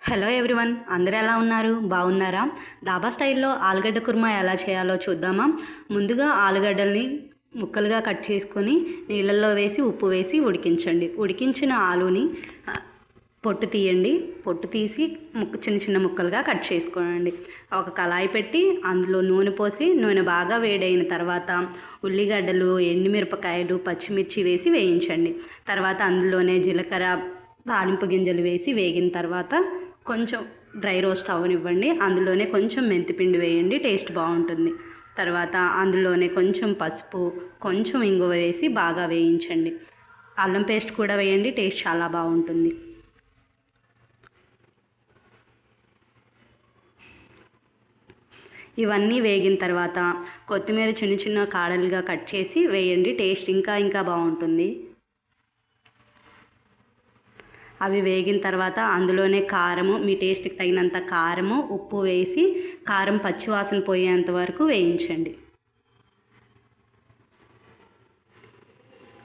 Hello everyone, అందరూ ఎలా ఉన్నారు? బాగున్నారా? డాబా స్టైల్లో ఆలుగడ్డ కుర్మా ఎలా చేయాలో చూద్దామా? ముందుగా ఆలుగడ్డల్ని ముక్కలుగా కట్ చేసుకొని నీళ్ళల్లో వేసి ఉప్పు వేసి ఉడికించండి. ఉడికించిన ఆలుని పొట్టు తీయండి. పొట్టు తీసి చిన్న చిన్న ముక్కలుగా కట్ చేసుకోండి. ఒక కళాయి పెట్టి అందులో నూనె పోసి నూనె బాగా వేడైన తర్వాత ఉల్లిగడ్డలు, ఎండుమిరపకాయలు, పచ్చిమిర్చి వేసి వేయించండి. తర్వాత అందులోనే జీలకర్ర, తాలింపు గింజలు వేసి వేగిన తర్వాత కొంచెం డ్రై రోస్ట్ అవ్వనివ్వండి. అందులోనే కొంచెం మెంతిపిండి వేయండి, టేస్ట్ బాగుంటుంది. తర్వాత అందులోనే కొంచెం పసుపు, కొంచెం ఇంగువ వేసి బాగా వేయించండి. అల్లం పేస్ట్ కూడా వేయండి, టేస్ట్ చాలా బాగుంటుంది. ఇవన్నీ వేగిన తర్వాత కొత్తిమీర చిన్న చిన్న కాడలుగా కట్ చేసి వేయండి, టేస్ట్ ఇంకా బాగుంటుంది. అవి వేగిన తర్వాత అందులోనే కారము, మీ టేస్ట్కి తగినంత కారము, ఉప్పు వేసి కారం పచ్చివాసన పోయేంత వరకు వేయించండి.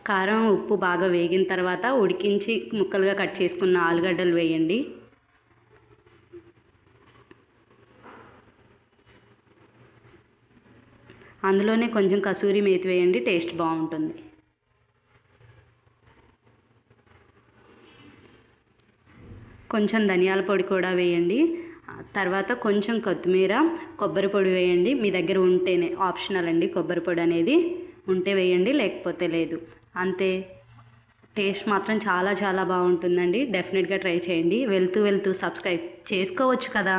కారం, ఉప్పు బాగా వేగిన తర్వాత ఉడికించి ముక్కలుగా కట్ చేసుకున్న ఆలుగడ్డలు వేయండి. అందులోనే కొంచెం కసూరి మేతి వేయండి, టేస్ట్ బాగుంటుంది. కొంచెం ధనియాల పొడి కూడా వేయండి. తర్వాత కొంచెం కొత్తిమీర, కొబ్బరి పొడి వేయండి. మీ దగ్గర ఉంటేనే, ఆప్షనల్ అండి, కొబ్బరి పొడి అనేది ఉంటే వేయండి, లేకపోతే లేదు. అంతే. టేస్ట్ మాత్రం చాలా బాగుంటుందండి. డెఫినెట్గా ట్రై చేయండి. వెళ్తూ సబ్స్క్రైబ్ చేసుకోవచ్చు కదా.